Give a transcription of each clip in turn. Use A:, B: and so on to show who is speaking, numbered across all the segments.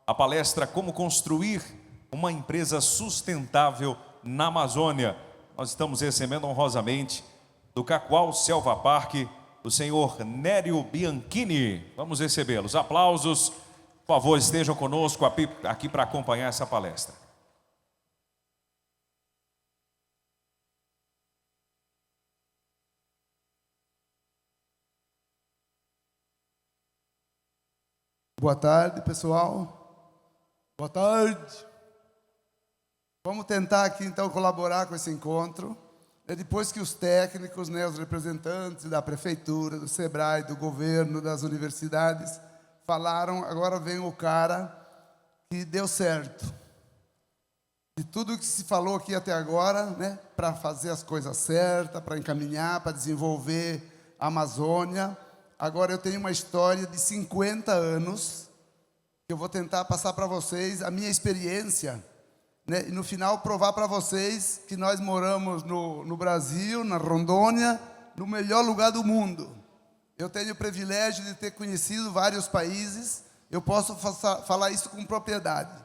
A: a palestra Como Construir uma Empresa Sustentável na Amazônia. Nós estamos recebendo honrosamente do Cacoal Selva Park o senhor Nério Bianchini. Vamos recebê-los. Aplausos, por favor, estejam conosco aqui para acompanhar essa palestra.
B: Boa tarde, pessoal. Boa tarde. Vamos tentar aqui, então, colaborar com esse encontro. Depois que os técnicos, os representantes da prefeitura, do SEBRAE, do governo, das universidades, falaram, agora vem o cara que deu certo. De tudo que se falou aqui até agora, para fazer as coisas certas, para encaminhar, para desenvolver a Amazônia. Agora eu tenho uma história de 50 anos, que eu vou tentar passar para vocês a minha experiência, e no final provar para vocês que nós moramos no Brasil, na Rondônia, no melhor lugar do mundo. Eu tenho o privilégio de ter conhecido vários países, eu posso falar isso com propriedade.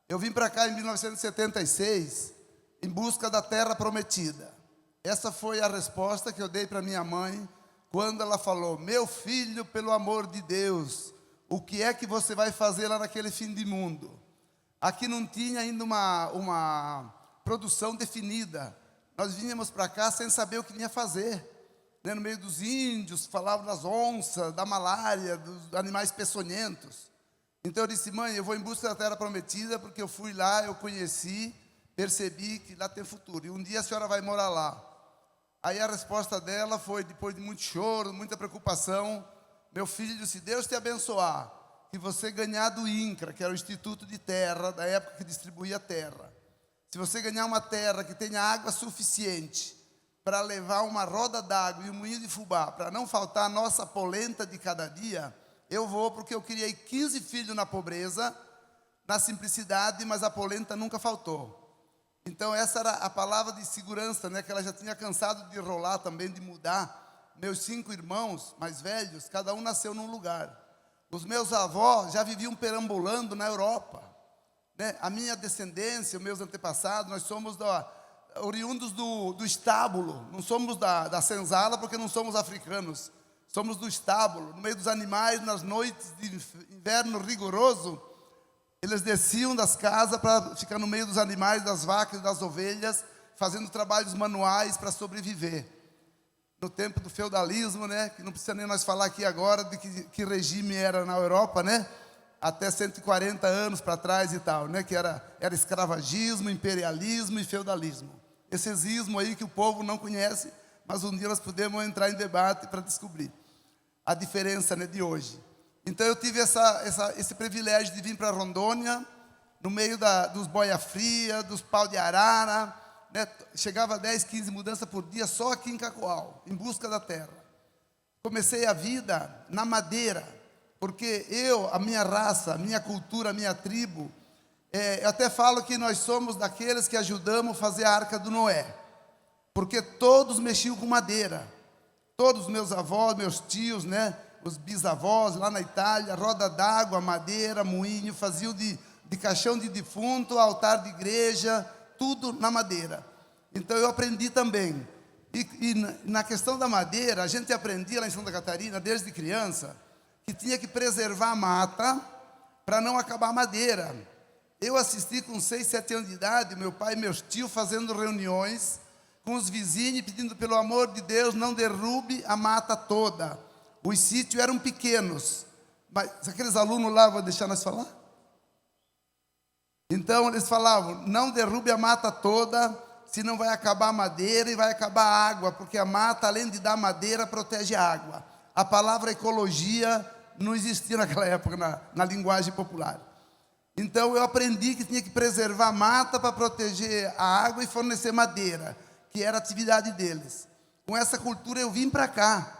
B: Eu vim para cá em 1976, em busca da terra prometida. Essa foi a resposta que eu dei para minha mãe, quando ela falou: meu filho, pelo amor de Deus, o que é que você vai fazer lá naquele fim de mundo? Aqui não tinha ainda uma produção definida. Nós vínhamos para cá sem saber o que ia fazer. No meio dos índios, falavam das onças, da malária, dos animais peçonhentos. Então eu disse: mãe, eu vou em busca da terra prometida, porque eu fui lá, eu conheci, percebi que lá tem futuro. E um dia a senhora vai morar lá. Aí a resposta dela foi, depois de muito choro, muita preocupação: meu filho, se Deus te abençoar, que você ganhar do INCRA, que era o Instituto de Terra, da época que distribuía terra, se você ganhar uma terra que tenha água suficiente para levar uma roda d'água e um moinho de fubá, para não faltar a nossa polenta de cada dia, eu vou, porque eu criei 15 filhos na pobreza, na simplicidade, mas a polenta nunca faltou. Então essa era a palavra de segurança, que ela já tinha cansado de rolar também, de mudar. Meus 5 irmãos mais velhos, cada um nasceu num lugar. Os meus avós já viviam perambulando na Europa. A minha descendência, os meus antepassados, nós somos oriundos do estábulo. Não somos da senzala, porque não somos africanos. Somos do estábulo, no meio dos animais, nas noites de inverno rigoroso. Eles desciam das casas para ficar no meio dos animais, das vacas e das ovelhas, fazendo trabalhos manuais para sobreviver. No tempo do feudalismo, que não precisa nem nós falar aqui agora de que regime era na Europa, até 140 anos para trás e tal, que era escravagismo, imperialismo e feudalismo. Esses ismos aí que o povo não conhece, mas um dia nós podemos entrar em debate para descobrir a diferença de hoje. Então eu tive esse privilégio de vir para Rondônia, no meio dos boia fria, dos pau de arara, chegava a 10, 15 mudanças por dia só aqui em Cacoal, em busca da terra. Comecei a vida na madeira, porque a minha raça, a minha cultura, a minha tribo, eu até falo que nós somos daqueles que ajudamos a fazer a Arca do Noé, porque todos mexiam com madeira, todos os meus avós, meus tios, os bisavós lá na Itália, roda d'água, madeira, moinho, faziam de caixão de defunto, altar de igreja, tudo na madeira. Então eu aprendi também. E na questão da madeira, a gente aprendia lá em Santa Catarina, desde criança, que tinha que preservar a mata para não acabar a madeira. Eu assisti com 6, 7 anos de idade, meu pai e meus tios fazendo reuniões com os vizinhos, pedindo, pelo amor de Deus, não derrube a mata toda. Os sítios eram pequenos, mas aqueles alunos lá, vou deixar nós falar? Então eles falavam: não derrube a mata toda, senão vai acabar a madeira e vai acabar a água, porque a mata, além de dar madeira, protege a água. A palavra ecologia não existia naquela época na linguagem popular. Então eu aprendi que tinha que preservar a mata para proteger a água e fornecer madeira, que era a atividade deles. Com essa cultura eu vim para cá.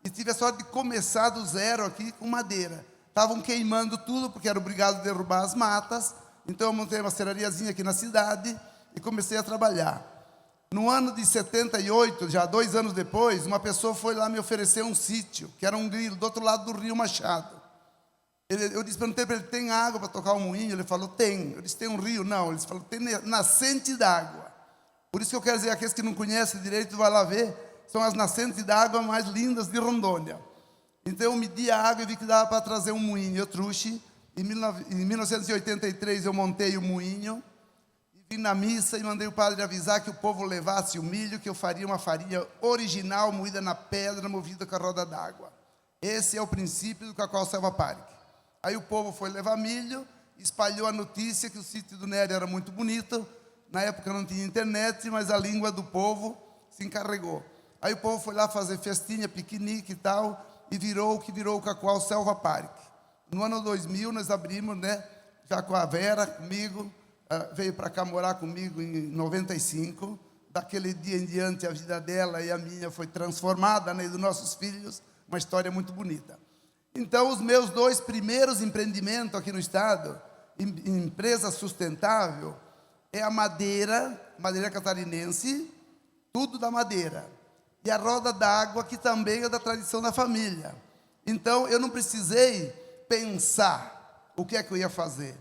B: E tive a sorte de começar do zero aqui com madeira. Estavam queimando tudo, porque era obrigado a derrubar as matas. Então eu montei uma serrariazinha aqui na cidade e comecei a trabalhar. No ano de 78, já 2 anos depois, uma pessoa foi lá me oferecer um sítio, que era um grilo, do outro lado do Rio Machado. Eu disse, perguntei para ele, tem água para tocar o moinho? Ele falou, tem. Eu disse, tem um rio? Não. Ele falou, tem nascente d'água. Por isso que eu quero dizer, aqueles que não conhecem direito, vai lá ver, são as nascentes d'água mais lindas de Rondônia. Então eu medi a água e vi que dava para trazer um moinho. Eu trouxe, em 1983 eu montei o moinho, e vim na missa e mandei o padre avisar que o povo levasse o milho, que eu faria uma farinha original, moída na pedra, movida com a roda d'água. Esse é o princípio do Cacau Selva Park. Aí o povo foi levar milho, espalhou a notícia que o sítio do Nério era muito bonito. Na época não tinha internet, mas a língua do povo se encarregou. Aí o povo foi lá fazer festinha, piquenique e tal, e virou o que virou o Cacau Selva Park. No ano 2000 nós abrimos, né, já com a Vera, comigo, veio para cá morar comigo em 95. Daquele dia em diante a vida dela e a minha foi transformada, né, dos nossos filhos, uma história muito bonita. Então, os meus 2 primeiros empreendimentos aqui no estado, empresa sustentável, é a madeira catarinense, tudo da madeira. E a roda d'água, que também é da tradição da família. Então, eu não precisei pensar o que é que eu ia fazer.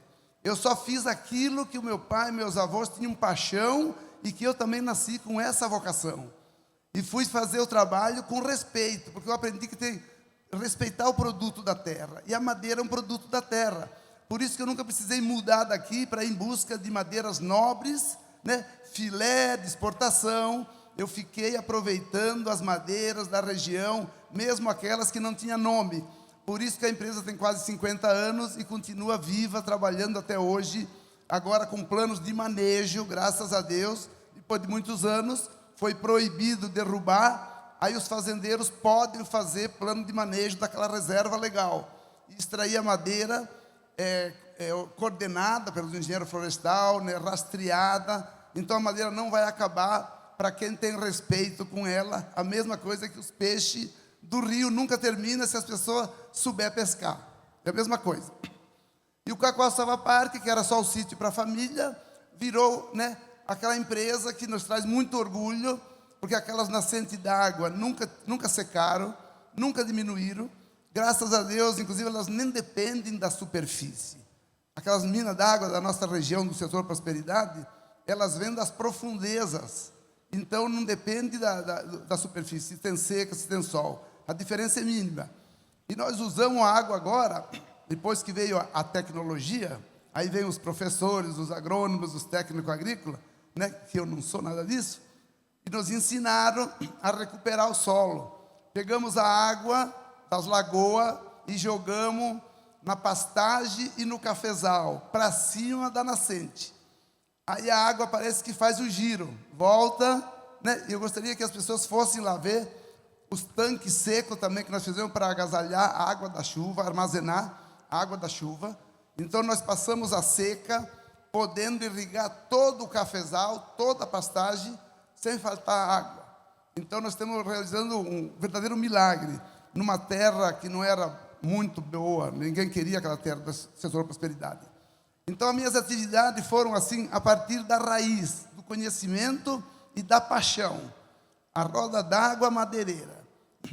B: Eu só fiz aquilo que o meu pai e meus avós tinham paixão e que eu também nasci com essa vocação. E fui fazer o trabalho com respeito, porque eu aprendi que tem respeitar o produto da terra, e a madeira é um produto da terra. Por isso que eu nunca precisei mudar daqui para ir em busca de madeiras nobres, né? Filé de exportação. Eu fiquei aproveitando as madeiras da região, mesmo aquelas que não tinham nome. Por isso que a empresa tem quase 50 anos e continua viva, trabalhando até hoje, agora com planos de manejo, graças a Deus. Depois de muitos anos, foi proibido derrubar. Aí os fazendeiros podem fazer plano de manejo daquela reserva legal. Extrair a madeira coordenada pelo engenheiro florestal, né, rastreada. Então a madeira não vai acabar para quem tem respeito com ela. A mesma coisa que os peixes do rio nunca termina se as pessoas souberem pescar. É a mesma coisa. E o Cacau Selva Park, que era só o sítio para a família, virou, né, aquela empresa que nos traz muito orgulho, porque aquelas nascentes d'água nunca secaram, nunca diminuíram. Graças a Deus, inclusive, elas nem dependem da superfície. Aquelas minas d'água da nossa região, do setor prosperidade, elas vêm das profundezas. Então, não depende da superfície, se tem seca, se tem sol. A diferença é mínima. E nós usamos a água agora, depois que veio a tecnologia, aí vem os professores, os agrônomos, os técnicos agrícolas, né, que eu não sou nada disso, e nos ensinaram a recuperar o solo. Pegamos a água das lagoas e jogamos na pastagem e no cafezal, para cima da nascente. Aí a água parece que faz o giro, volta, né? Eu gostaria que as pessoas fossem lá ver os tanques secos também que nós fizemos para agasalhar a água da chuva, armazenar a água da chuva. Então nós passamos a seca, podendo irrigar todo o cafezal, toda a pastagem, sem faltar água. Então nós estamos realizando um verdadeiro milagre, numa terra que não era muito boa, ninguém queria aquela terra do setor prosperidade. Então as minhas atividades foram assim, a partir da raiz, do conhecimento e da paixão. A roda d'água madeireira.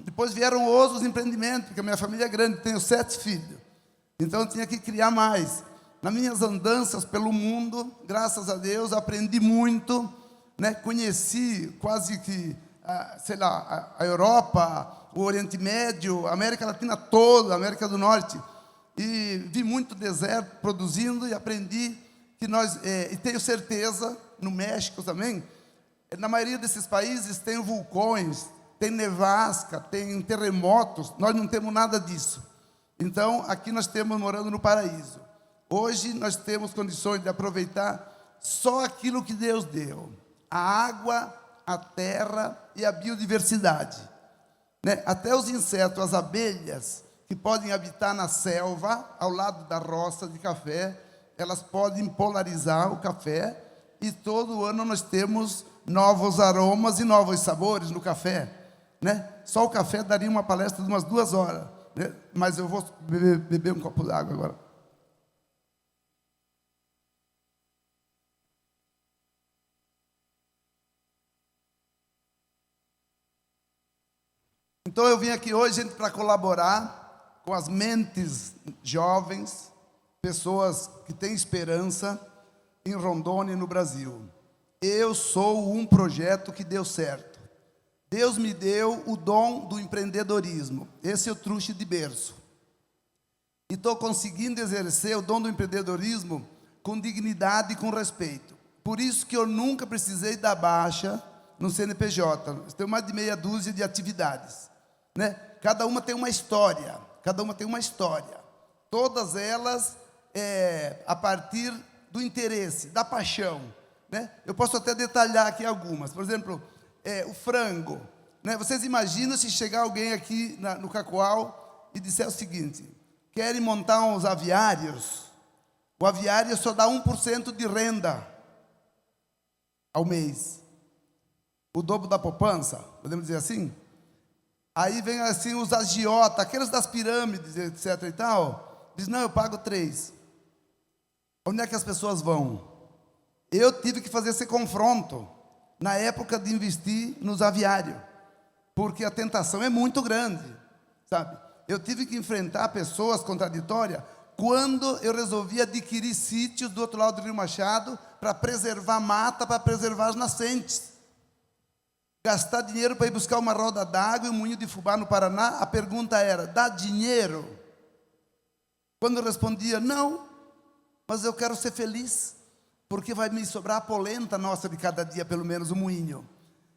B: Depois vieram outros empreendimentos, porque a minha família é grande, tenho 7 filhos. Então eu tinha que criar mais. Nas minhas andanças pelo mundo, graças a Deus, aprendi muito, né? Conheci quase que, a Europa, o Oriente Médio, a América Latina toda, a América do Norte. E vi muito deserto produzindo e aprendi que nós, e tenho certeza, no México também, na maioria desses países tem vulcões, tem nevasca, tem terremotos, nós não temos nada disso. Então, aqui nós estamos morando no paraíso. Hoje nós temos condições de aproveitar só aquilo que Deus deu. A água, a terra e a biodiversidade. Né? Até os insetos, as abelhas, que podem habitar na selva, ao lado da roça de café, elas podem polarizar o café, e todo ano nós temos novos aromas e novos sabores no café. Né? Só o café daria uma palestra de umas 2 horas. Né? Mas eu vou beber um copo d'água agora. Então eu vim aqui hoje, gente, para colaborar com as mentes jovens, pessoas que têm esperança em Rondônia e no Brasil. Eu sou um projeto que deu certo. Deus me deu o dom do empreendedorismo. Esse é o truque de berço. E estou conseguindo exercer o dom do empreendedorismo com dignidade e com respeito. Por isso que eu nunca precisei dar baixa no CNPJ. Tenho mais de meia dúzia de atividades, né? Cada uma tem uma história. Cada uma tem uma história. Todas elas a partir do interesse, da paixão, né? Eu posso até detalhar aqui algumas. Por exemplo, o frango, né? Vocês imaginam se chegar alguém aqui no Cacoal e disser o seguinte: querem montar uns aviários? O aviário só dá 1% de renda ao mês. O dobro da poupança, podemos dizer assim? Aí vem assim os agiotas, aqueles das pirâmides, etc e tal. Diz, não, eu pago 3. Onde é que as pessoas vão? Eu tive que fazer esse confronto na época de investir nos aviários, porque a tentação é muito grande, sabe? Eu tive que enfrentar pessoas contraditórias quando eu resolvi adquirir sítios do outro lado do Rio Machado para preservar mata, para preservar as nascentes. Gastar dinheiro para ir buscar uma roda d'água e um moinho de fubá no Paraná, a pergunta era, dá dinheiro? Quando eu respondia, não, mas eu quero ser feliz, porque vai me sobrar a polenta nossa de cada dia, pelo menos, o moinho.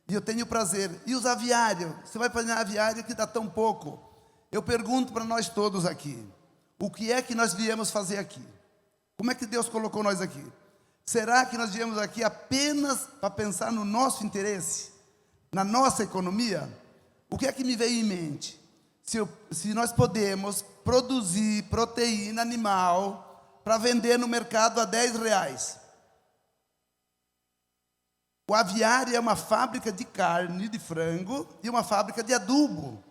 B: E eu tenho prazer. E os aviários? Você vai para aviário que dá tão pouco. Eu pergunto para nós todos aqui, o que é que nós viemos fazer aqui? Como é que Deus colocou nós aqui? Será que nós viemos aqui apenas para pensar no nosso interesse? Na nossa economia? O que é que me veio em mente? Se nós podemos produzir proteína animal para vender no mercado a R$10. O aviário é uma fábrica de carne de frango e uma fábrica de adubo.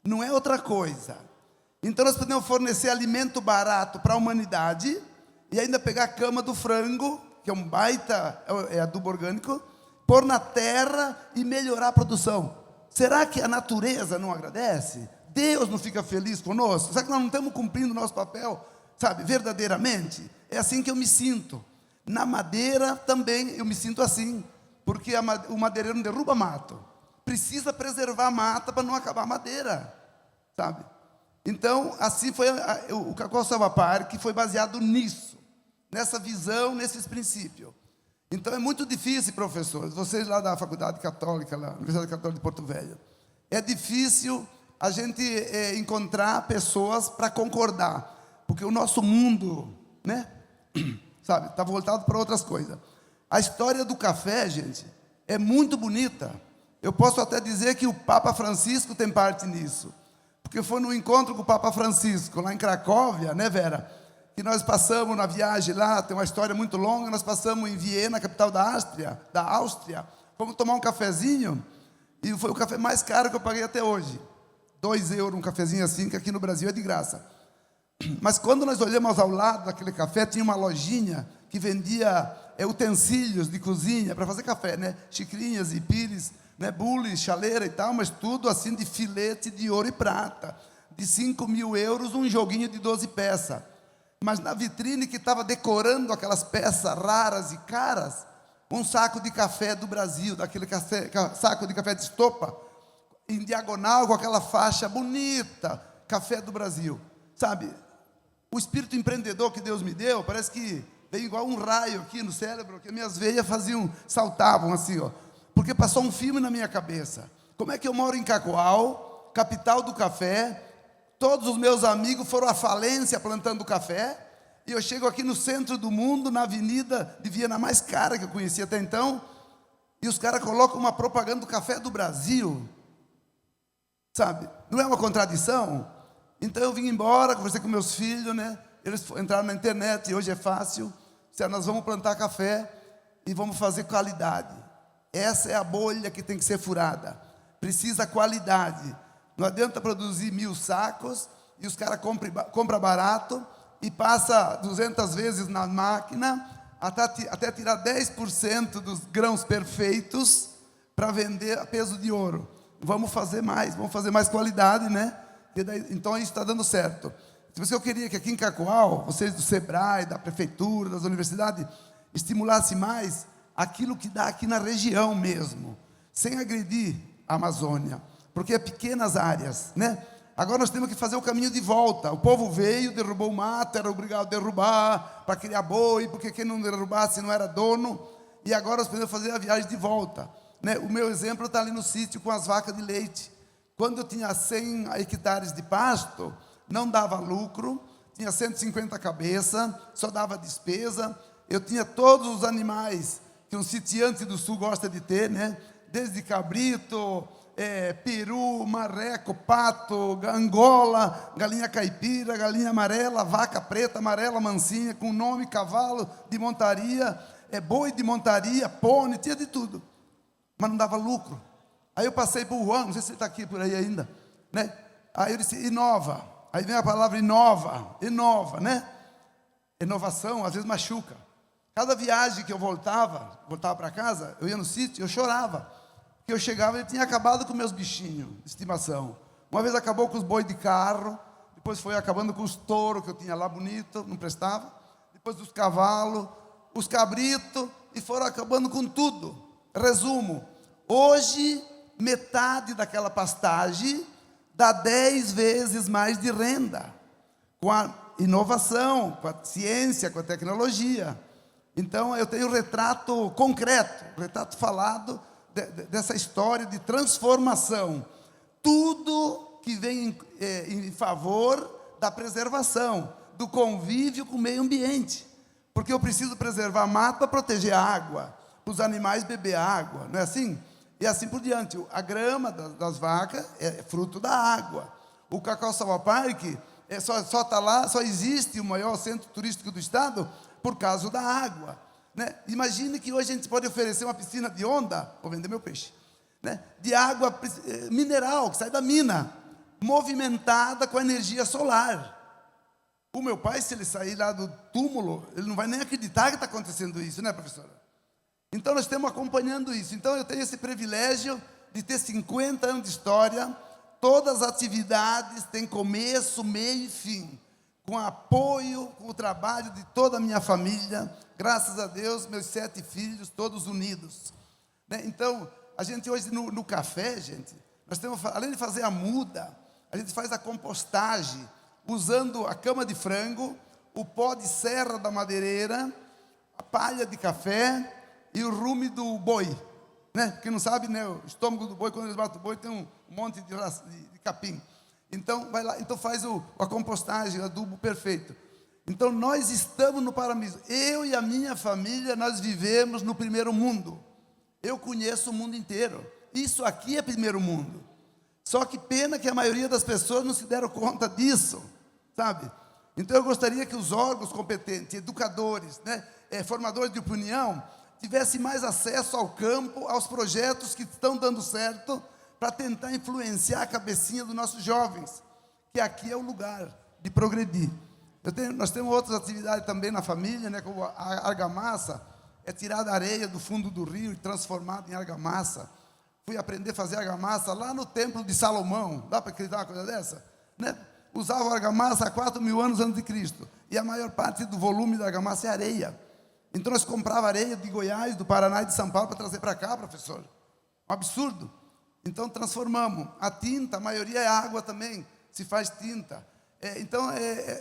B: Não é outra coisa. Então nós podemos fornecer alimento barato para a humanidade e ainda pegar a cama do frango, que é um baita adubo orgânico, pôr na terra e melhorar a produção. Será que a natureza não agradece? Deus não fica feliz conosco? Será que nós não estamos cumprindo o nosso papel, sabe, verdadeiramente? É assim que eu me sinto. Na madeira também eu me sinto assim, porque o madeireiro não derruba mato. Precisa preservar a mata para não acabar a madeira, sabe? Então, assim foi o Cacoal Selva Park, que foi baseado nisso, nessa visão, nesses princípios. Então é muito difícil, professores, vocês lá da Faculdade Católica, lá, Universidade Católica de Porto Velho, é difícil a gente encontrar pessoas para concordar, porque o nosso mundo, né, sabe, está voltado para outras coisas. A história do café, gente, é muito bonita. Eu posso até dizer que o Papa Francisco tem parte nisso, porque foi no encontro com o Papa Francisco, lá em Cracóvia, né, Vera? Que nós passamos na viagem lá, tem uma história muito longa, nós passamos em Viena, capital da Áustria, fomos tomar um cafezinho, e foi o café mais caro que eu paguei até hoje. €2 um cafezinho assim, que aqui no Brasil é de graça. Mas quando nós olhamos ao lado daquele café, tinha uma lojinha que vendia utensílios de cozinha para fazer café, né? Xicrinhas e pires, né? Bules, chaleira e tal, mas tudo assim de filete de ouro e prata. De 5.000 euros, um joguinho de 12 peças. Mas na vitrine que estava decorando aquelas peças raras e caras, um saco de café do Brasil, daquele saco de café de estopa, em diagonal com aquela faixa bonita, café do Brasil. Sabe, o espírito empreendedor que Deus me deu, parece que veio igual um raio aqui no cérebro, que minhas veias saltavam assim, ó, porque passou um filme na minha cabeça. Como é que eu moro em Cacoal, capital do café, todos os meus amigos foram à falência plantando café, e eu chego aqui no centro do mundo, na avenida de Viena mais cara que eu conhecia até então, e os caras colocam uma propaganda do café do Brasil, sabe? Não é uma contradição? Então eu vim embora, conversei com meus filhos, né? Eles entraram na internet, e hoje é fácil. Nós vamos plantar café e vamos fazer qualidade. Essa é a bolha que tem que ser furada. Precisa qualidade. Não adianta produzir 1.000 sacos e os caras compram barato e passa 200 vezes na máquina até tirar 10% dos grãos perfeitos para vender a peso de ouro. Vamos fazer mais qualidade, né? Então isso está dando certo. Por isso que eu queria que aqui em Cacoal, vocês do Sebrae, da Prefeitura, das universidades, estimulassem mais aquilo que dá aqui na região mesmo, sem agredir a Amazônia, porque é pequenas áreas, né? Agora nós temos que fazer o caminho de volta. O povo veio, derrubou o mato, era obrigado a derrubar para criar boi, porque quem não derrubasse não era dono. E agora nós podemos fazer a viagem de volta, né? O meu exemplo está ali no sítio com as vacas de leite. Quando eu tinha 100 hectares de pasto, não dava lucro, tinha 150 cabeças, só dava despesa. Eu tinha todos os animais que um sitiante do sul gosta de ter, né? Desde cabrito, peru, marreco, pato, angola, galinha caipira, galinha amarela, vaca preta, amarela, mansinha, com nome, cavalo de montaria, boi de montaria, pônei, tinha de tudo. Mas não dava lucro. Aí eu passei para o Juan, não sei se ele está aqui por aí ainda, né? Aí eu disse, inova. Aí vem a palavra inova, né? Inovação, às vezes machuca. Cada viagem que eu voltava para casa, eu ia no sítio, eu chorava. Porque eu chegava e ele tinha acabado com meus bichinhos de estimação. Uma vez acabou com os boi de carro, depois foi acabando com os touros que eu tinha lá bonito, não prestava. Depois dos cavalos, os cabritos, e foram acabando com tudo. Resumo, hoje metade daquela pastagem dá 10 vezes mais de renda, com a inovação, com a ciência, com a tecnologia. Então eu tenho um retrato concreto, um retrato falado dessa história de transformação. Tudo que vem em favor da preservação, do convívio com o meio ambiente. Porque eu preciso preservar mato para proteger a água, para os animais beber água, não é assim? E assim por diante. A grama das vacas é fruto da água. O Cacau Salva Parque só está lá, só existe o maior centro turístico do estado por causa da água, né? Imagine que hoje a gente pode oferecer uma piscina de onda, vou vender meu peixe, né? De água mineral, que sai da mina, movimentada com a energia solar. O meu pai, se ele sair lá do túmulo, ele não vai nem acreditar que está acontecendo isso, né, professora? Então nós estamos acompanhando isso. Então eu tenho esse privilégio de ter 50 anos de história. Todas as atividades têm começo, meio e fim, com apoio, com o trabalho de toda a minha família. Graças a Deus, meus 7 filhos, todos unidos, né? Então, a gente hoje no café, gente, nós temos, além de fazer a muda, a gente faz a compostagem, usando a cama de frango, o pó de serra da madeireira, a palha de café e o rume do boi, né? Quem não sabe, né? O estômago do boi, quando eles batem o boi, tem um monte de capim. Então, vai lá, então faz a compostagem, o adubo perfeito. Então, nós estamos no paraíso. Eu e a minha família, nós vivemos no primeiro mundo. Eu conheço o mundo inteiro. Isso aqui é primeiro mundo. Só que pena que a maioria das pessoas não se deram conta disso, sabe? Então, eu gostaria que os órgãos competentes, educadores, né, formadores de opinião, tivessem mais acesso ao campo, aos projetos que estão dando certo, para tentar influenciar a cabecinha dos nossos jovens, que aqui é o lugar de progredir. Nós temos outras atividades também na família, né, como a argamassa, é tirada areia do fundo do rio e transformada em argamassa. Fui aprender a fazer argamassa lá no templo de Salomão. Dá para acreditar uma coisa dessa? Né? Usavam argamassa há 4.000 anos antes de Cristo. E a maior parte do volume da argamassa é areia. Então nós comprávamos areia de Goiás, do Paraná e de São Paulo para trazer para cá, professor. Um absurdo. Então transformamos. A tinta, a maioria é água também, se faz tinta.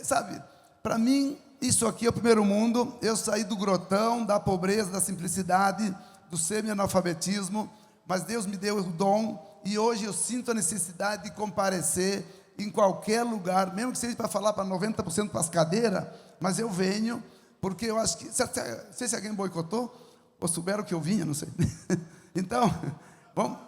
B: Sabe, para mim, isso aqui é o primeiro mundo. Eu saí do grotão, da pobreza, da simplicidade, do semi-analfabetismo, mas Deus me deu o dom, e hoje eu sinto a necessidade de comparecer em qualquer lugar, mesmo que seja para falar para 90% para as cadeiras, mas eu venho, porque eu acho que, não sei se alguém boicotou, ou souberam que eu vinha, não sei. Então, vamos,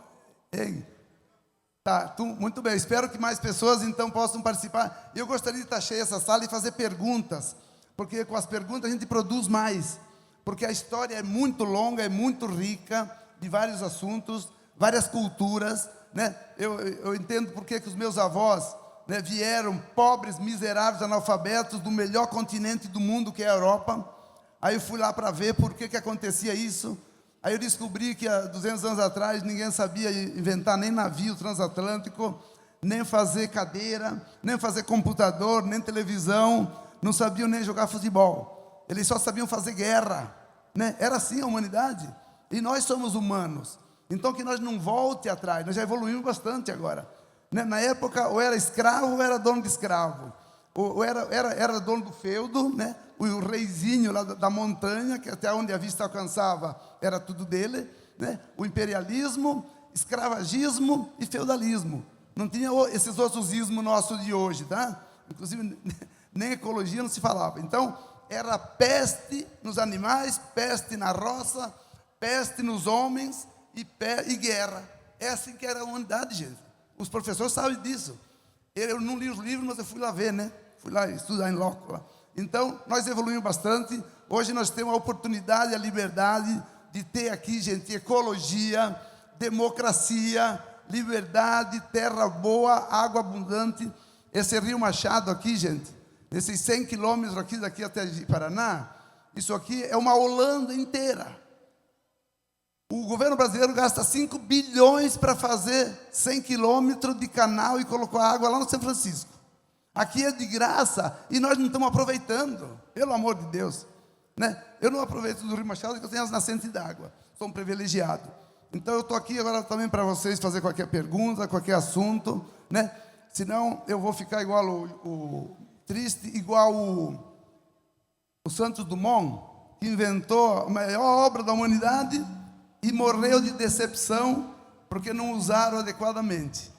B: tá, muito bem, espero que mais pessoas então possam participar. Eu gostaria de estar cheia essa sala e fazer perguntas, porque com as perguntas a gente produz mais, porque a história é muito longa, é muito rica, de vários assuntos, várias culturas, né? Eu entendo porque que os meus avós, né, vieram pobres, miseráveis, analfabetos do melhor continente do mundo, que é a Europa. Aí eu fui lá para ver por que acontecia isso. Aí eu descobri que há 200 anos atrás ninguém sabia inventar nem navio transatlântico, nem fazer cadeira, nem fazer computador, nem televisão, não sabiam nem jogar futebol. Eles só sabiam fazer guerra, né? Era assim a humanidade. E nós somos humanos. Então que nós não volte atrás, nós já evoluímos bastante agora. Né? Na época, ou era escravo ou era dono de escravo. Ou era dono do feudo, né? O reizinho lá da montanha, que até onde a vista alcançava, era tudo dele, né? O imperialismo, escravagismo e feudalismo. Não tinha esses outros ismos nossos de hoje, tá? Inclusive, nem ecologia não se falava. Então, era peste nos animais, peste na roça, peste nos homens e guerra. É assim que era a humanidade, gente. Os professores sabem disso. Eu não li os livros, mas eu fui lá ver, né? Fui lá estudar em loco lá. Então, nós evoluímos bastante. Hoje nós temos a oportunidade, a liberdade de ter aqui, gente, ecologia, democracia, liberdade, terra boa, água abundante. Esse Rio Machado aqui, gente, esses 100 quilômetros aqui, daqui até Paraná, isso aqui é uma Holanda inteira. O governo brasileiro gasta 5 bilhões para fazer 100 quilômetros de canal e colocou a água lá no São Francisco. Aqui é de graça e nós não estamos aproveitando, pelo amor de Deus. Né? Eu não aproveito do Rio Machado porque eu tenho as nascentes d'água, sou um privilegiado. Então eu estou aqui agora também para vocês fazer qualquer pergunta, qualquer assunto, né? Senão eu vou ficar igual triste, igual o Santos Dumont, que inventou a maior obra da humanidade e morreu de decepção porque não usaram adequadamente.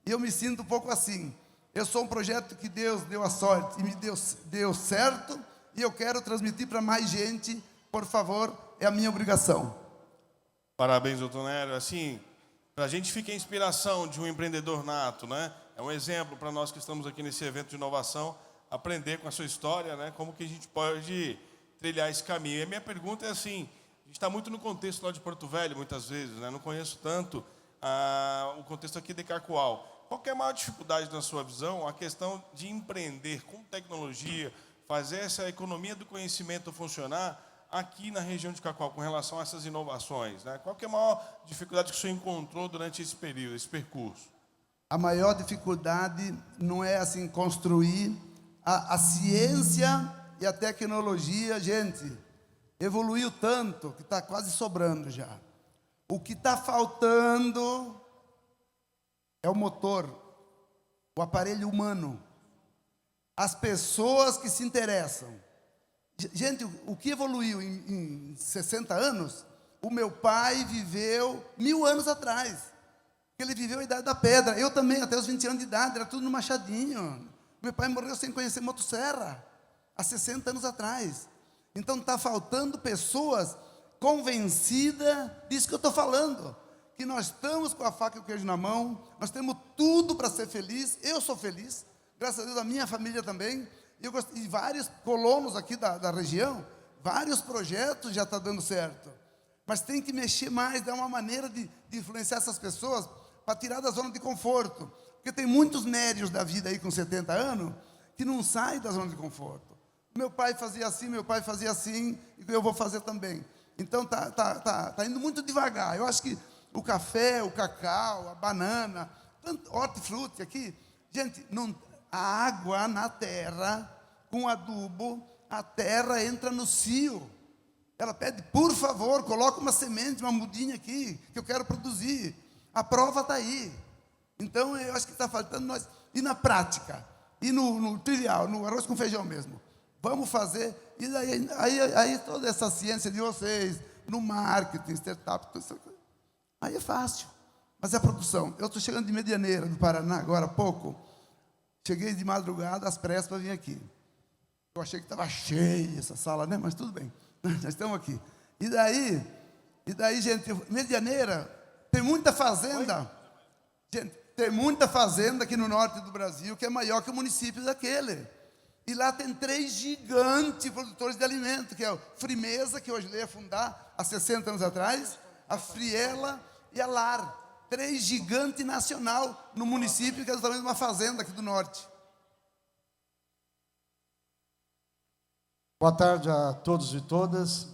B: E eu me sinto um pouco assim. Eu sou um projeto que Deus deu a sorte e me deu certo, e eu quero transmitir para mais gente. Por favor, é a minha obrigação.
C: Parabéns, doutor Nério. Assim, para a gente fica a inspiração de um empreendedor nato, né? É um exemplo para nós que estamos aqui nesse evento de inovação, aprender com a sua história, né? Como que a gente pode trilhar esse caminho. E a minha pergunta é assim, a gente está muito no contexto lá de Porto Velho, muitas vezes, né? Não conheço tanto o contexto aqui de Cacoal. Qual que é a maior dificuldade, na sua visão, a questão de empreender com tecnologia, fazer essa economia do conhecimento funcionar aqui na região de Cacoal, com relação a essas inovações, né? Qual que é a maior dificuldade que o senhor encontrou durante esse período, esse percurso?
B: A maior dificuldade não é assim construir a ciência e a tecnologia, gente, evoluiu tanto que está quase sobrando já. O que está faltando é o motor, o aparelho humano, as pessoas que se interessam. Gente, o que evoluiu em 60 anos, o meu pai viveu 1000 anos atrás. Ele viveu a idade da pedra. Eu também, até os 20 anos de idade, era tudo no machadinho. Meu pai morreu sem conhecer motosserra, há 60 anos atrás. Então está faltando pessoas convencidas disso que eu estou falando. Que nós estamos com a faca e o queijo na mão, nós temos tudo para ser feliz. Eu sou feliz, graças a Deus, a minha família também. E vários colonos aqui da região, vários projetos já estão dando certo. Mas tem que mexer mais, dar uma maneira de influenciar essas pessoas para tirar da zona de conforto. Porque tem muitos nérios da vida aí com 70 anos que não saem da zona de conforto. Meu pai fazia assim, e eu vou fazer também. Então tá indo muito devagar. Eu acho que o café, o cacau, a banana, hortifruti aqui, gente, a água na terra, com adubo, a terra entra no cio. Ela pede, por favor, coloca uma semente, uma mudinha aqui, que eu quero produzir. A prova está aí. Então, eu acho que está faltando nós ir na prática, ir no trivial, no arroz com feijão mesmo. Vamos fazer, e aí toda essa ciência de vocês, no marketing, startup, tudo isso, aí é fácil. Mas é a produção. Eu estou chegando de Medianeira, do Paraná, agora há pouco. Cheguei de madrugada, às pressas, para vir aqui. Eu achei que estava cheia essa sala, né? Mas tudo bem, nós estamos aqui. E daí, gente, Medianeira, tem muita fazenda. Gente, tem muita fazenda aqui no norte do Brasil, que é maior que o município daquele. E lá tem 3 gigantes produtores de alimento, que é o Frimeza, que hoje veio a fundar há 60 anos atrás, a Friela e a Lar. 3 gigantes nacional no município, que é também uma fazenda aqui do norte.
D: Boa tarde a todos e todas.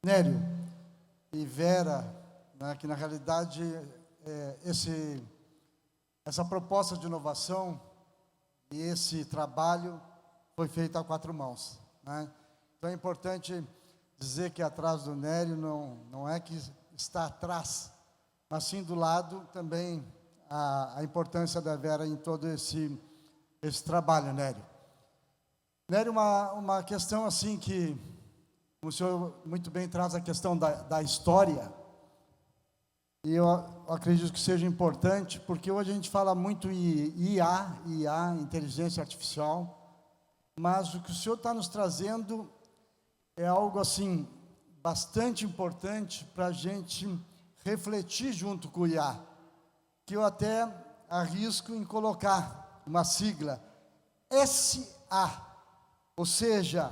D: Nério e Vera, né, que na realidade esse essa proposta de inovação e esse trabalho foi feito a quatro mãos, né? Então é importante dizer que atrás do Nério não é que está atrás, mas sim do lado também a importância da Vera em todo esse trabalho, Nério. Nério, uma questão assim que o senhor muito bem traz a questão da história, e eu acredito que seja importante, porque hoje a gente fala muito em IA, inteligência artificial, mas o que o senhor está nos trazendo é algo assim, bastante importante para a gente refletir junto com o IA, que eu até arrisco em colocar uma sigla, SA, ou seja,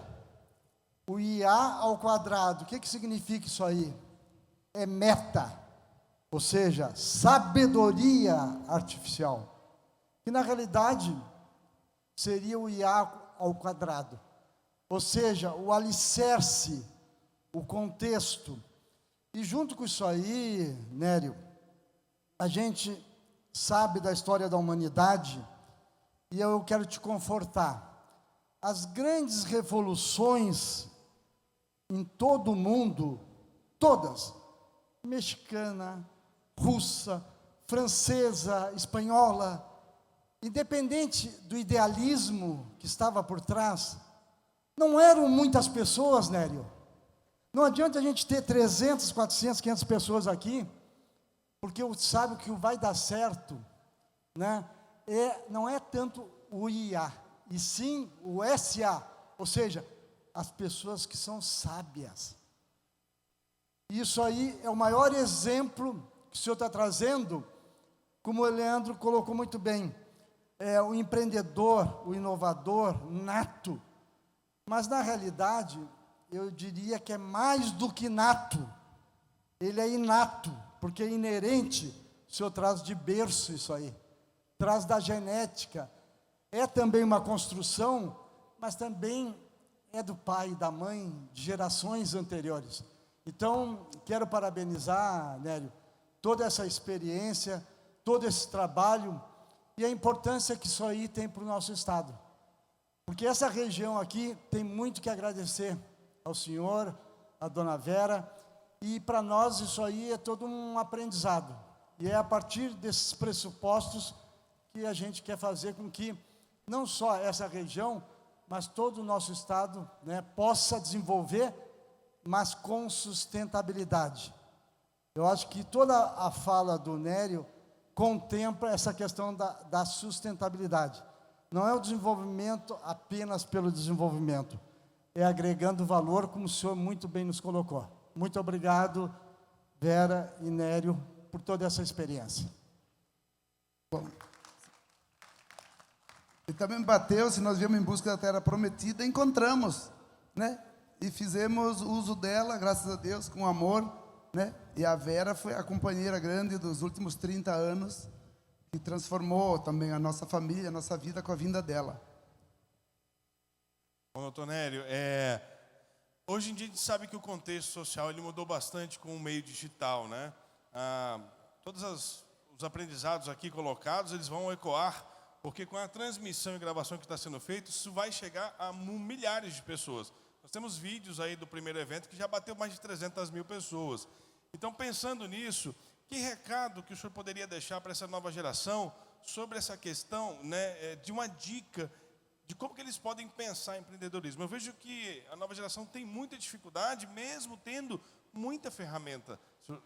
D: o IA ao quadrado. O que significa isso aí? É meta, ou seja, sabedoria artificial, que na realidade seria o IA ao quadrado, ou seja, o alicerce, o contexto. E junto com isso aí, Nério, a gente sabe da história da humanidade, e eu quero te confortar. As grandes revoluções em todo o mundo, todas, mexicana, russa, francesa, espanhola, independente do idealismo que estava por trás, não eram muitas pessoas, Nério. Não adianta a gente ter 300, 400, 500 pessoas aqui, porque sabe que o vai dar certo, né? Não é tanto o IA, e sim o SA, ou seja, as pessoas que são sábias. Isso aí é o maior exemplo que o senhor está trazendo, como o Leandro colocou muito bem, é o empreendedor, o inovador nato, mas na realidade, eu diria que é mais do que nato, ele é inato, porque é inerente, o senhor traz de berço isso aí, traz da genética, é também uma construção, mas também é do pai e da mãe, de gerações anteriores. Então, quero parabenizar, Nério, toda essa experiência, todo esse trabalho, e a importância que isso aí tem para o nosso estado. Porque essa região aqui tem muito que agradecer ao senhor, à dona Vera, e para nós isso aí é todo um aprendizado. E é a partir desses pressupostos que a gente quer fazer com que não só essa região, mas todo o nosso estado, né, possa desenvolver, mas com sustentabilidade. Eu acho que toda a fala do Nério contempla essa questão da sustentabilidade. Não é o desenvolvimento apenas pelo desenvolvimento, é agregando valor, como o senhor muito bem nos colocou. Muito obrigado, Vera e Nério, por toda essa experiência.
B: Bom, e também bateu, se nós viemos em busca da terra prometida, encontramos, né? E fizemos uso dela, graças a Deus, com amor, né? E a Vera foi a companheira grande dos últimos 30 anos, que transformou também a nossa família, a nossa vida com a vinda dela.
C: Bom, doutor Nério, hoje em dia a gente sabe que o contexto social ele mudou bastante com o meio digital, né? Todos os aprendizados aqui colocados, eles vão ecoar, porque com a transmissão e gravação que está sendo feita, isso vai chegar a milhares de pessoas. Nós temos vídeos aí do primeiro evento que já bateu mais de 300 mil pessoas. Então, pensando nisso, que recado que o senhor poderia deixar para essa nova geração sobre essa questão, né, de uma dica de como que eles podem pensar em empreendedorismo? Eu vejo que a nova geração tem muita dificuldade, mesmo tendo muita ferramenta.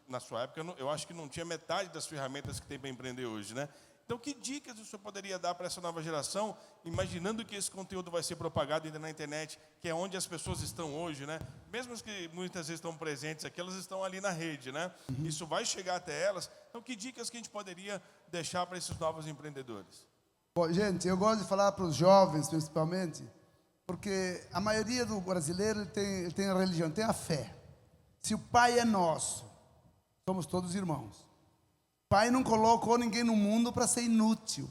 C: Na sua época, eu acho que não tinha metade das ferramentas que tem para empreender hoje, né? Então, que dicas o senhor poderia dar para essa nova geração, imaginando que esse conteúdo vai ser propagado ainda na internet, que é onde as pessoas estão hoje, né? Mesmo as que muitas vezes estão presentes aqui, elas estão ali na rede, né? Isso vai chegar até elas. Então, que dicas que a gente poderia deixar para esses novos empreendedores?
B: Bom, gente, eu gosto de falar para os jovens, principalmente, porque a maioria do brasileiro ele tem a religião, tem a fé. Se o Pai é nosso, somos todos irmãos. O Pai não colocou ninguém no mundo para ser inútil.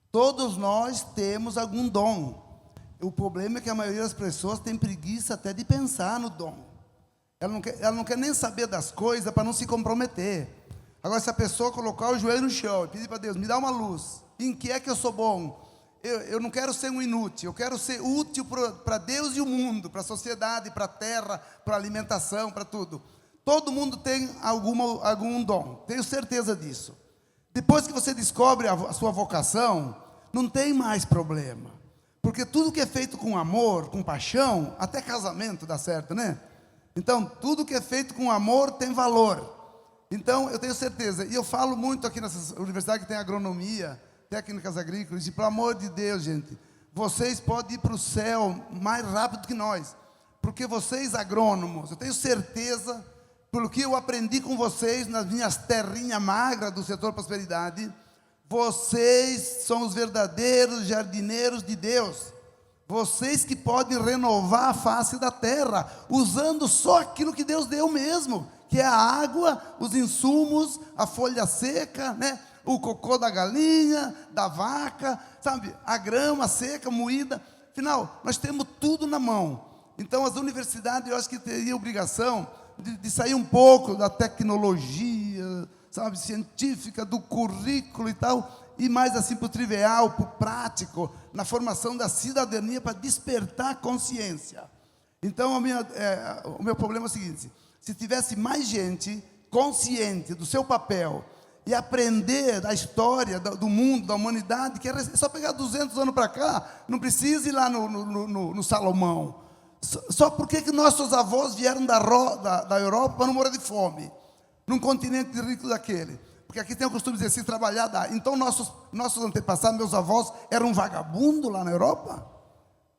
B: Todos nós temos algum dom. O problema é que a maioria das pessoas tem preguiça até de pensar no dom. Ela não quer nem saber das coisas para não se comprometer. Agora, se a pessoa colocar o joelho no chão e pedir para Deus, me dá uma luz, em que é que eu sou bom? Eu não quero ser um inútil, eu quero ser útil para Deus e o mundo, para a sociedade, para a terra, para a alimentação, para tudo. Todo mundo tem algum dom, tenho certeza disso. Depois que você descobre a sua vocação, não tem mais problema. Porque tudo que é feito com amor, com paixão, até casamento dá certo, né? Então, tudo que é feito com amor tem valor. Então, eu tenho certeza, e eu falo muito aqui nessa universidade que tem agronomia, técnicas agrícolas, e pelo amor de Deus, gente, vocês podem ir para o céu mais rápido que nós, porque vocês agrônomos, eu tenho certeza, pelo que eu aprendi com vocês nas minhas terrinhas magras do setor prosperidade, vocês são os verdadeiros jardineiros de Deus. Vocês que podem renovar a face da terra, usando só aquilo que Deus deu mesmo, que é a água, os insumos, a folha seca, né? O cocô da galinha, da vaca, sabe? A grama seca, moída. Afinal, nós temos tudo na mão. Então, as universidades, eu acho que teriam obrigação de sair um pouco da tecnologia, sabe, científica, do currículo e tal, e mais assim para o trivial, para o prático, na formação da cidadania, para despertar a consciência. Então, o meu problema é o seguinte: se tivesse mais gente consciente do seu papel e aprender da história do mundo, da humanidade, que é só pegar 200 anos para cá, não precisa ir lá no Salomão. Só por que nossos avós vieram da Europa para não morrer de fome, num continente rico daquele? Porque aqui tem o costume de dizer, se trabalhar dá. Então nossos antepassados, meus avós, eram vagabundos lá na Europa,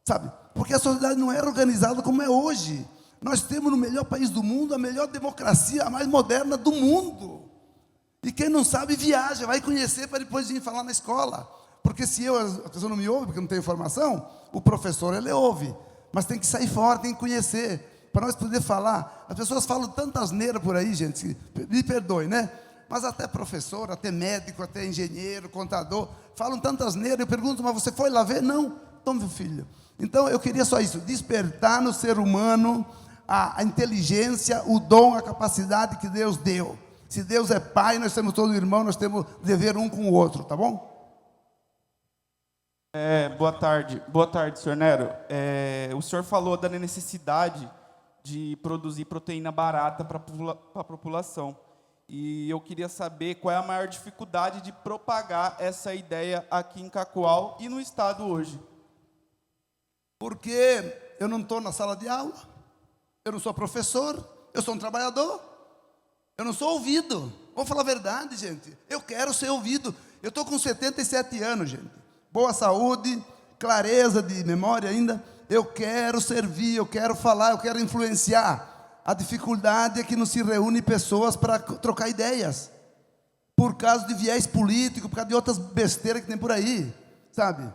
B: sabe? Porque a sociedade não era organizada como é hoje. Nós temos no melhor país do mundo, a melhor democracia, a mais moderna do mundo. E quem não sabe, viaja, vai conhecer para depois vir falar na escola. Porque se a pessoa não me ouve, porque não tem informação, o professor, ele ouve. Mas tem que sair fora, tem que conhecer, para nós poder falar. As pessoas falam tanta asneira por aí, gente, me perdoe, né? Mas até professor, até médico, até engenheiro, contador, falam tanta asneira. Eu pergunto, mas você foi lá ver? Não. Então, meu filho. Então, eu queria só isso, despertar no ser humano a inteligência, o dom, a capacidade que Deus deu. Se Deus é pai, nós temos todos irmãos, nós temos dever um com o outro, tá bom?
E: Boa tarde, senhor Nero. O senhor falou da necessidade de produzir proteína barata para a população. E eu queria saber qual é a maior dificuldade de propagar essa ideia aqui em Cacoal e no estado hoje.
B: Porque eu não estou na sala de aula, eu não sou professor, eu sou um trabalhador, eu não sou ouvido. Vamos falar a verdade, gente. Eu quero ser ouvido. Eu estou com 77 anos, gente. Boa saúde, clareza de memória ainda. Eu quero servir, eu quero falar, eu quero influenciar. A dificuldade é que não se reúne pessoas para trocar ideias, por causa de viés político, por causa de outras besteiras que tem por aí, sabe?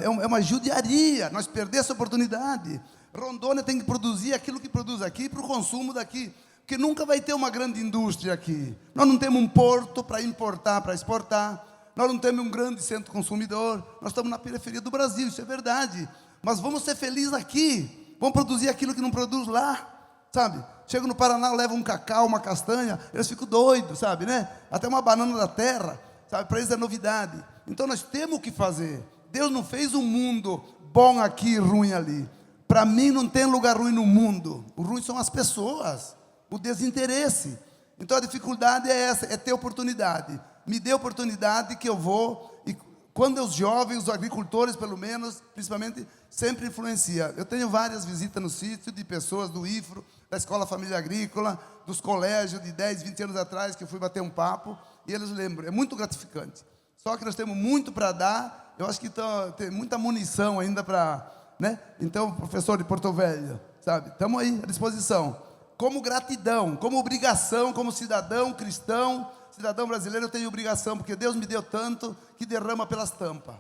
B: É uma judiaria, nós perdemos essa oportunidade. Rondônia tem que produzir aquilo que produz aqui para o consumo daqui, porque nunca vai ter uma grande indústria aqui. Nós não temos um porto para importar, para exportar. Nós não temos um grande centro consumidor. Nós estamos na periferia do Brasil, isso é verdade. Mas vamos ser felizes aqui. Vamos produzir aquilo que não produz lá, sabe? Chego no Paraná, levo um cacau, uma castanha, eles ficam doidos, sabe, né? Até uma banana da terra, sabe? Para eles é novidade. Então nós temos o que fazer. Deus não fez um mundo bom aqui e ruim ali. Para mim não tem lugar ruim no mundo. O ruim são as pessoas, o desinteresse. Então a dificuldade é essa, é ter oportunidade. Me dê oportunidade que eu vou, e quando os jovens, os agricultores pelo menos, principalmente, sempre influencia. Eu tenho várias visitas no sítio de pessoas do IFRO, da Escola Família Agrícola, dos colégios de 10, 20 anos atrás, que eu fui bater um papo, e eles lembram, é muito gratificante. Só que nós temos muito para dar, eu acho que tem muita munição ainda para, né? Então, professor de Porto Velho, sabe? Estamos aí à disposição. Como gratidão, como obrigação, como cidadão cristão, cidadão brasileiro, eu tenho obrigação, porque Deus me deu tanto que derrama pelas tampas.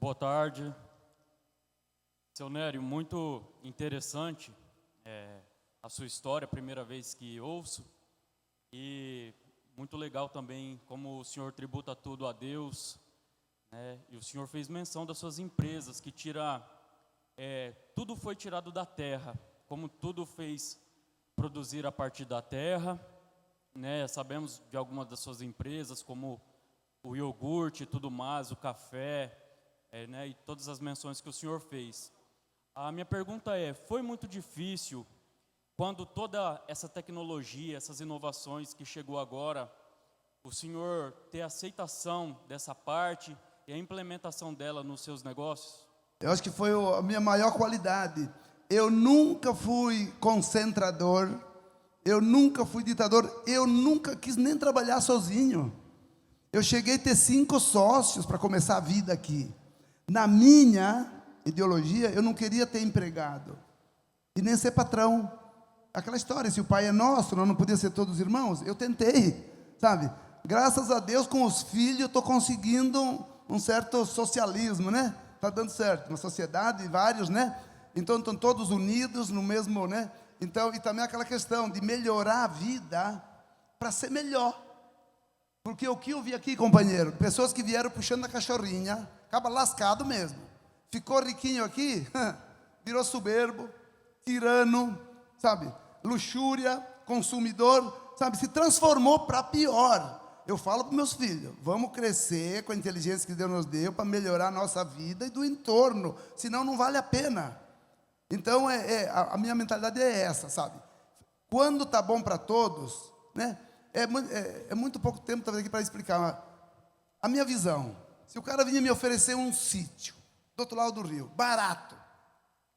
F: Boa tarde. Seu Nério, muito interessante a sua história, primeira vez que ouço. E muito legal também como o senhor tributa tudo a Deus, né? E o senhor fez menção das suas empresas, que tudo foi tirado da terra, como tudo fez produzir a partir da terra. né, sabemos de algumas das suas empresas, como o iogurte e tudo mais, o café, né, e todas as menções que o senhor fez. A minha pergunta é, foi muito difícil, quando toda essa tecnologia, essas inovações que chegou agora, o senhor ter aceitação dessa parte e a implementação dela nos seus negócios?
B: Eu acho que foi a minha maior qualidade. Eu nunca fui concentrador, eu nunca fui ditador, eu nunca quis nem trabalhar sozinho. Eu cheguei a ter 5 sócios para começar a vida aqui. Na minha ideologia, eu não queria ter empregado e nem ser patrão. Aquela história, se o pai é nosso, nós não podíamos ser todos irmãos. Eu tentei, sabe? Graças a Deus, com os filhos, eu estou conseguindo um certo socialismo, né? Está dando certo. Na sociedade, vários, né? Então, estão todos unidos no mesmo, né? Então, e também aquela questão de melhorar a vida para ser melhor. Porque o que eu vi aqui, companheiro, pessoas que vieram puxando a cachorrinha, acaba lascado mesmo. Ficou riquinho aqui, virou soberbo, tirano, sabe? Luxúria, consumidor, sabe? Se transformou para pior. Eu falo para meus filhos, vamos crescer com a inteligência que Deus nos deu para melhorar a nossa vida e do entorno, senão não vale a pena. Então, a minha mentalidade é essa, sabe? Quando está bom para todos, né? É muito pouco tempo talvez aqui para explicar a minha visão. Se o cara vinha me oferecer um sítio do outro lado do rio, barato,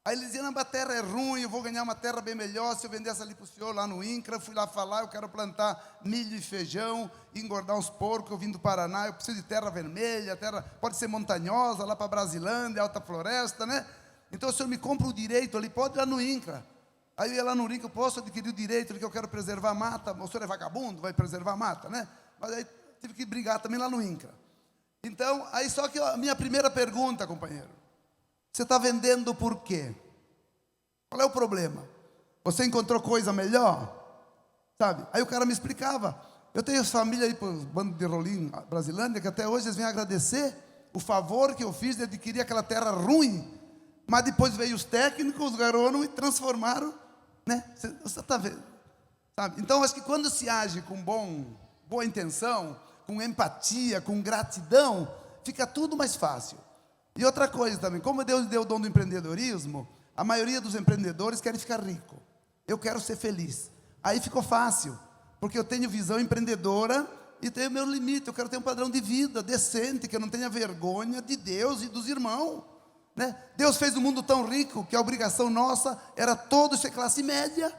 B: aí ele dizia, não, a terra é ruim, eu vou ganhar uma terra bem melhor se eu vender essa ali para o senhor lá no INCRA. Eu fui lá falar, eu quero plantar milho e feijão, engordar uns porcos, eu vim do Paraná, eu preciso de terra vermelha, terra pode ser montanhosa, lá para Brasilândia, Alta Floresta, né? Então o senhor me compra o direito ali, pode ir lá no INCRA. Aí eu ia lá no INCRA, eu posso adquirir o direito que eu quero preservar a mata. O senhor é vagabundo, vai preservar a mata, né? Mas aí tive que brigar também lá no INCRA. Então, aí só que a minha primeira pergunta, companheiro, você está vendendo por quê? Qual é o problema? Você encontrou coisa melhor? Sabe? Aí o cara me explicava. Eu tenho família aí, para os bandos de Rolim, Brasilândia, que até hoje eles vêm agradecer o favor que eu fiz de adquirir aquela terra ruim. Mas depois veio os técnicos, os garotos, e transformaram, né? Você está vendo? Sabe? Então, acho que quando se age com boa intenção, com empatia, com gratidão, fica tudo mais fácil. E outra coisa também, como Deus deu o dom do empreendedorismo, a maioria dos empreendedores querem ficar rico. Eu quero ser feliz. Aí ficou fácil, porque eu tenho visão empreendedora e tenho meu limite. Eu quero ter um padrão de vida decente, que eu não tenha vergonha de Deus e dos irmãos. Né? Deus fez o mundo tão rico que a obrigação nossa era todos ser classe média,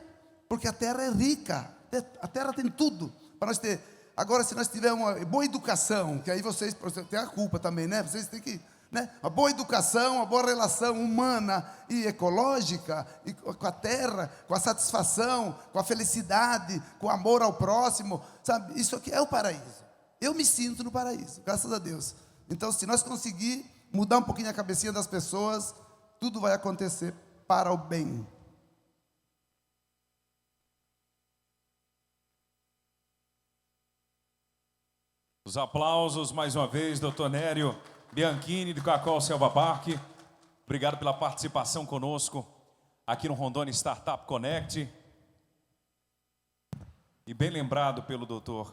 B: porque a terra é rica, a terra tem tudo para nós ter. Agora, se nós tivermos uma boa educação, que aí vocês têm a culpa também, né? Vocês têm que, né? Uma boa educação, uma boa relação humana e ecológica e com a terra, com a satisfação, com a felicidade, com o amor ao próximo, sabe? Isso aqui é o paraíso. Eu me sinto no paraíso, graças a Deus. Então, se nós conseguir mudar um pouquinho a cabecinha das pessoas, tudo vai acontecer para o bem.
A: Os aplausos mais uma vez, doutor Nério Bianchini, do Cacau Selva Park. Obrigado pela participação conosco aqui no Rondônia Startup Connect. E bem lembrado pelo doutor